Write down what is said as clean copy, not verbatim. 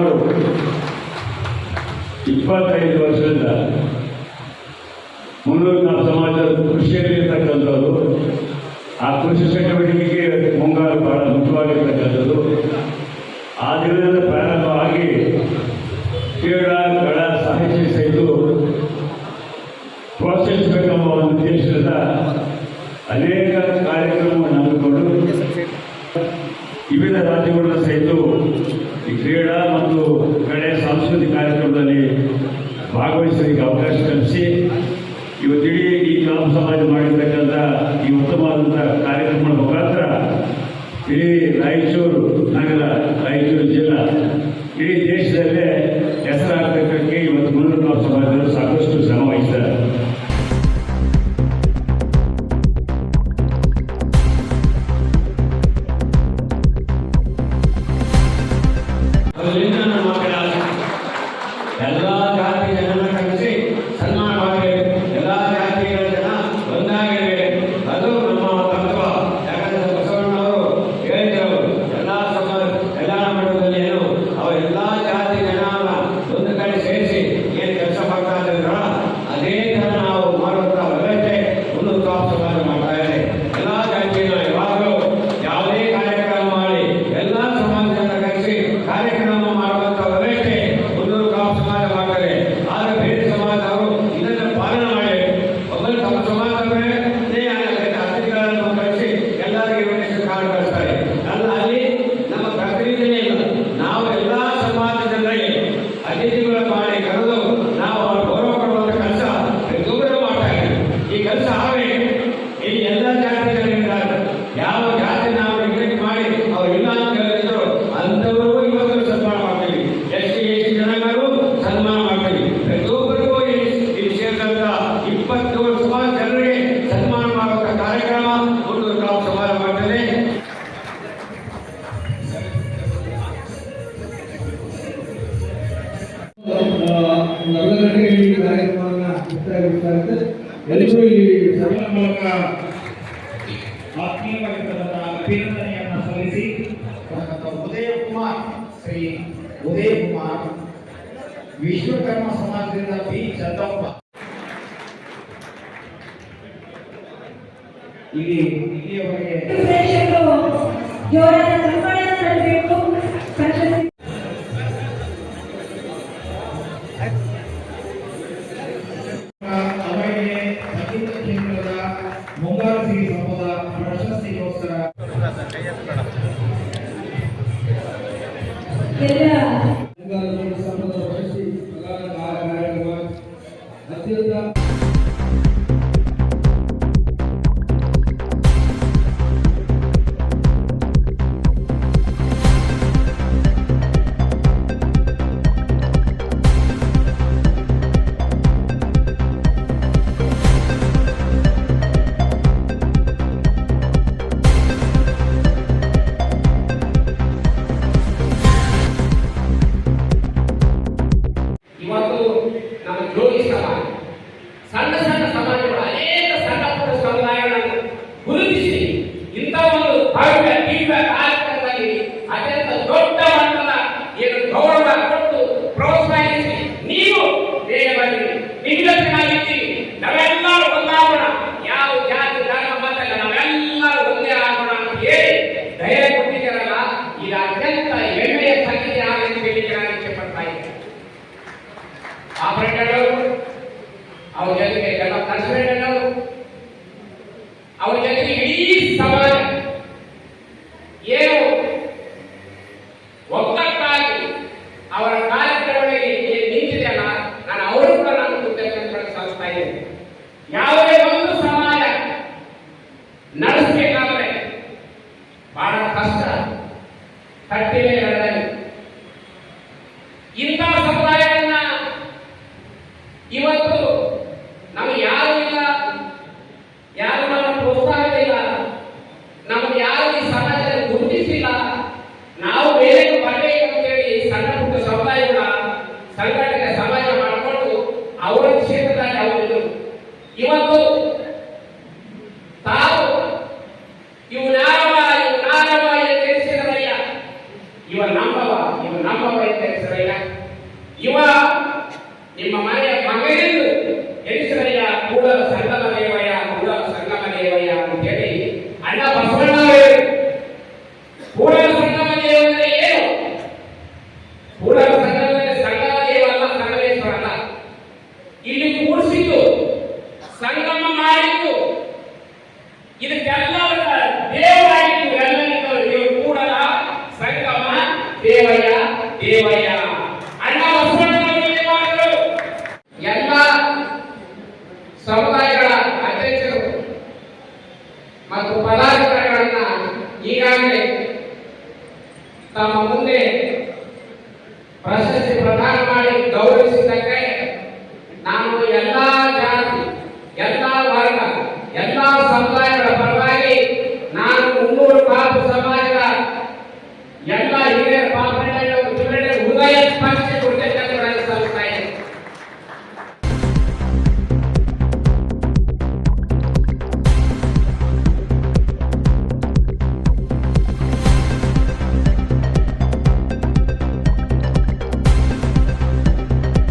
ಸುಮಾರು 25 ವರ್ಷದಿಂದ ಮುನ್ನೂರು ಕಾಪ್ ಸಮಾಜದ ಕೃಷಿಯಲ್ಲಿರ್ತಕ್ಕಂಥದ್ದು. ಆ ಕೃಷಿ ಚಟುವಟಿಕೆಗೆ ಮುಂಗಾರು ಬಹಳ ಮುಖ್ಯವಾಗಿರ್ತಕ್ಕಂಥದ್ದು. ಆ ದಿನದಿಂದ ಪ್ರಾರಂಭವಾಗಿ ಕ್ರೀಡಾ ಕಳ ಸಾಹಿತ್ಯ ಸಹಿತ ಪ್ರೋತ್ಸಾಹಿಸಬೇಕೆಂಬ ಒಂದು ಉದ್ದೇಶದಿಂದ ಅನೇಕ ಕಾರ್ಯಕ್ರಮವನ್ನು ಹಮ್ಮಿಕೊಂಡು ವಿವಿಧ ರಾಜ್ಯಗಳ ಸಹಿತ ಈ ಕ್ರೀಡಾ ಮತ್ತು ಕಡೆ ಸಾಂಸ್ಕೃತಿಕ ಕಾರ್ಯಕ್ರಮದಲ್ಲಿ ಭಾಗವಹಿಸಲಿಕ್ಕೆ ಅವಕಾಶ ಕಲ್ಪಿಸಿ ಇವತ್ತಿಡೀ ಈ ಗ್ರಾಮ ಸಮಾಜ ಮಾಡಿರ್ತಕ್ಕಂಥ ಈ ಉತ್ತಮವಾದಂಥ ಕಾರ್ಯಕ್ರಮಗಳ ಮುಖಾಂತರ ಇಡೀ ರಾಯಚೂರು ನಗರ, ರಾಯಚೂರು ಜಿಲ್ಲಾ, ಇಡೀ ದೇಶದಲ್ಲೇ ಹೆಸರಾಗತಕ್ಕಂತೆ ಇವತ್ತು ಮುನ್ನೂರು ಗ್ರಾಮ ಸಮಾಜದವರು ಸಾಕಷ್ಟು ಶ್ರಮ ವಹಿಸಿದ್ದಾರೆ. ಎಲ್ಲ ಜಾತಿ ಜನರನ್ನು ಕರೆಸಿ ಸನ್ಮಾನ ಮಾಡಬೇಕು. ಎಲ್ಲ ಜಾತಿಗಳ ಜನ ಒಂದಾಗಿರಬೇಕು. ಅದು ನಮ್ಮ ತತ್ವ. ಯಾಕಂದ್ರೆ ಬಸವಣ್ಣವರು ಹೇಳಿದರು, ಎಲ್ಲ ಮಠದಲ್ಲಿ ಏನು ಅವರೆಲ್ಲ ಜಾತಿ ಜನರನ್ನ ಒಂದು ಕಡೆ ಸೇರಿಸಿ ಏನು ಕೆಲಸ ಮಾಡ್ತಾ ಇದ್ದಾರ, ಅದೇ ಥರ ನಾವು ಮಾಡುವಂಥ ವ್ಯವಸ್ಥೆ ಮುನ್ನೂರು ಕಾಪ್ ಸಮಾಜ ಮಾಡ್ತಾ ಇದೆ. ಎಲ್ಲ ಜಾತಿಯನ್ನು ಯಾವಾಗಲೂ ಯಾವುದೇ ಕಾರ್ಯಕ್ರಮ ಮಾಡಿ ಎಲ್ಲ ಸಮಾಜದಿಂದ ಕರೆಸಿ ಕಾರ್ಯಕ್ರಮ ಮಾಡುವಂಥ ವ್ಯವಸ್ಥೆ ಮುನ್ನೂರು ಕಾಪ್ ಸಮಾಜ ಮಾಡ್ತಾರೆ. ಆದರೆ ಬೇರೆ ಸಮಾಜದವರು ಇದನ್ನು ಪಾಲನೆ ಮಾಡಬೇಕು. ಒಬ್ಬರು ತಮ್ಮ ಸಮಾಜವೇ ಅತಿಥಿಗಳನ್ನು ಕಳಿಸಿ ಎಲ್ಲರಿಗೂ ಕಾರ್ಯ ಕಳಿಸ್ತಾರೆ. ಅಲ್ಲಿ ನಮ್ಮ ಪ್ರತಿನಿಧಿನೇ ಇಲ್ಲ. ನಾವು ಎಲ್ಲ ಸಮಾಜ ಜನರಿಗೆ ಅತಿಥಿಗಳ ಮಾಡಿ ಕರೆದು ನಾವು ಅವರ ಗೌರವ ಕೊಡುವಂಥ ಕೆಲಸ ಪ್ರತಿಯೊಬ್ಬರು ಮಾಡ್ತಾ ಇದ್ದೀವಿ. ಈ ಕೆಲಸ ಆಗಬೇಕು. ಇಲ್ಲಿ ಎಲ್ಲ ಜಾತಿ ಜನರಿದ್ದಾರೆ. ಯಾವ ಜಾತಿ ನಾವು ನೆಗ್ಲೆಕ್ಟ್ ಮಾಡಿ ಅವರಿಲ್ಲ ಅಂತ ಹೇಳಿದ್ರು ಅಂಥವರಿಗೂ ಇವತ್ತು ಸನ್ಮಾನ ಮಾಡ್ತೀವಿ. ಎಸ್ಟಿ ಜನಾಂಗರು ಸನ್ಮಾನ ಮಾಡ್ತೀವಿ. ಪ್ರತಿಯೊಬ್ಬರಿಗೂ ಇಲ್ಲಿ ಸೇರಿದಂಥ 27 ಸಮಾಜ ಜನರಿಗೆ ಸನ್ಮಾನ ಮಾಡುವಂಥ ಕಾರ್ಯಕ್ರಮ ಮುನ್ನೂರು ಗ್ರಾಮ ಸಮಾಜ ಮಾಡ್ತದೆ. ಈ ಕಾರ್ಯಕ್ರಮವನ್ನು ಎಲ್ಲರೂ ಈ ಸಭೆಯ ಮೂಲಕ ಆತ್ಮೀಯವಾಗಿರ್ತಕ್ಕಂಥ ಅಭಿನಂದನೆಯನ್ನು ಸಲ್ಲಿಸಿ ಶ್ರೀ ಉದಯ ಕುಮಾರ್ ವಿಶ್ವಕರ್ಮ ಸಮಾಜದಿಂದ ಬಿ ಚಂದಪ್ಪ ಇಲ್ಲಿಯವರೆಗೆ ಅವರಿಗೆ ಸಂಗೀತ ಕ್ಷೇತ್ರದ ಮುಂಗಾರು ಸಿರಿ ಸಂಪದ ಪ್ರಶಸ್ತಿಗೋಸ್ಕರ ಅತ್ಯಂತ ಇವತ್ತು ನಮ್ಮ ಜೋಗಿ ಸಮಾಜ, ಸಣ್ಣ ಸಣ್ಣ ಸಮಾಜಗಳು, ಅನೇಕ ಸಣ್ಣ ಪುಟ್ಟ ಸಮುದಾಯಗಳನ್ನು ಗುರುತಿಸಿ ಇಂಥ ಒಂದು ಭವ್ಯ ದಿವ್ಯ ಕಾರ್ಯಕ್ರಮದಲ್ಲಿ ಅತ್ಯಂತ ದೊಡ್ಡ ಮಟ್ಟದ ಏನು ಗೌರವ ಕೊಟ್ಟು ಪ್ರೋತ್ಸಾಹಿಸಿ ನೀವು ಬೇಗ ಬಂದಿರಿ, ನಿಂಗತ್ತಿನಾಗಿದ್ದೀರಿ. ನಾವೆಲ್ಲರೂ ಒಂದಾಗೋಣ, ಯಾವ ಜಾತಿ ಧರ್ಮ ಮತಲ್ಲ, ನಾವೆಲ್ಲರೂ ಒಂದೇ ಆಗೋಣ ಅಂತ ಹೇಳಿ ಧೈರ್ಯ ಕೊಟ್ಟಿದ್ದಾರಲ್ಲ, ಇದು ಅತ್ಯಂತ ಹೆಮ್ಮೆಯ ಸಂಗತಿ ಆಗಲಿ ಹೇಳಲಿಕ್ಕೆ ನಾನು ಇಚ್ಛೆ ಪಡ್ತಾ ಇದ್ದೇನೆ. ಆಪರೇಟರ್ ಅವ್ರ ಜೊತೆಗೆ ಕನ್ಸಲ್ಟೆಂಟ್ ಅವ್ರ ಜೊತೆಗೆ ಇಡೀ ಸಮಾಜ ಏನು ಒಗ್ಗಟ್ಟಾಗಿ ಅವರ ಕಾರ್ಯಕ್ರಮಗಳಿಗೆ ನಿಂತಿದೆಯಲ್ಲ, ನಾನು ಅವರು ಕೂಡ ನಾನು ಕೃತಜ್ಞತೆ ಸಲ್ಲಿಸ್ತಾ ಇದ್ದೇನೆ. ಯಾವುದೇ ಒಂದು ಸಮಾಜ ನಡೆಸಬೇಕಾದ್ರೆ ಬಹಳ ಕಷ್ಟ, ಕಟ್ಟಿಲೆ ನಡೆದಲ್ಲಿ ಇಂಥ ಸಮುದಾಯಗಳನ್ನ ಇವತ್ತು ನಮಗೆ ಯಾರು ಇಲ್ಲ, ಯಾರು ನಮ್ಮ ಪ್ರೋತ್ಸಾಹ ಇಲ್ಲ, ನಮಗೆ ಯಾರು ಈ ಸಮಾಜದಲ್ಲಿ ಗುರುತಿಸಿಲ್ಲ. ನಾವು ಬೇರೆ ಬರಬೇಕು ಅಂತೇಳಿ ಸಣ್ಣ ಪುಟ್ಟ ಸಮುದಾಯಗಳ ಸಂಘಟನೆ ಸಮಾಜ ಮಾಡಿಕೊಂಡು ಅವರ ಕ್ಷೇತ್ರದಲ್ಲಿ ಅವರು ಇವತ್ತು ತಾವು ಇವು ನಾರವ ಎಂದು ತಿಳಿಸಿದರಯ್ಯ, ಇವ ನಮ್ಮವ ಎಂದು ತಿಳಿಸಿದ ಇವ ನಿಮ್ಮ ಮನೆಯ ಮಗನೆಂದು ಎನಿಸಿರಯ್ಯ ಕೂಡಲ ಸಂಗಮ ದೇವಯ್ಯ ಕೂಡಲ ಸಂಗಮ ದೇವಯ್ಯ ಅಂತ ಹೇಳಿ ಅಣ್ಣ ಬಸವಣ್ಣ ಕೂಡಲ ಸಂಗಮ ದೇವ ಅಂದ್ರೆ ಏನು? ಕೂಡಲ ಸಂಗಮ ಸಂಗಮ ದೇವ ಅಲ್ಲ, ಸಂಗಮೇಶ್ವರ ಅಲ್ಲ. ಇಲ್ಲಿ ಕೂಡಿಸಿದ್ದು ಸಂಗಮ ಮಾಡಿದ್ದು ಇದಕ್ಕೆಲ್ಲ ದೇವರಾಗಿತ್ತು. ಎಲ್ಲರಿಗೂ ನೀವು ಕೂಡಲ ಸಂಗಮ ದೇವಯ್ಯ ದೇವಯ್ಯ ಅಣ್ಣ ಬಸವಣ್ಣ ಎಲ್ಲ ಸಮುದಾಯಗಳ ಅಧ್ಯಕ್ಷರು ಮತ್ತು ಪದಾಧಿಕಾರಿಗಳನ್ನ ಈಗಾಗಲೇ ತಮ್ಮ ಮುಂದೆ ಪ್ರಶಸ್ತಿ ಪ್ರದಾನ ಮಾಡಿ ಗೌರವಿಸಿದ್ದಕ್ಕೆ ನಾನು ಎಲ್ಲ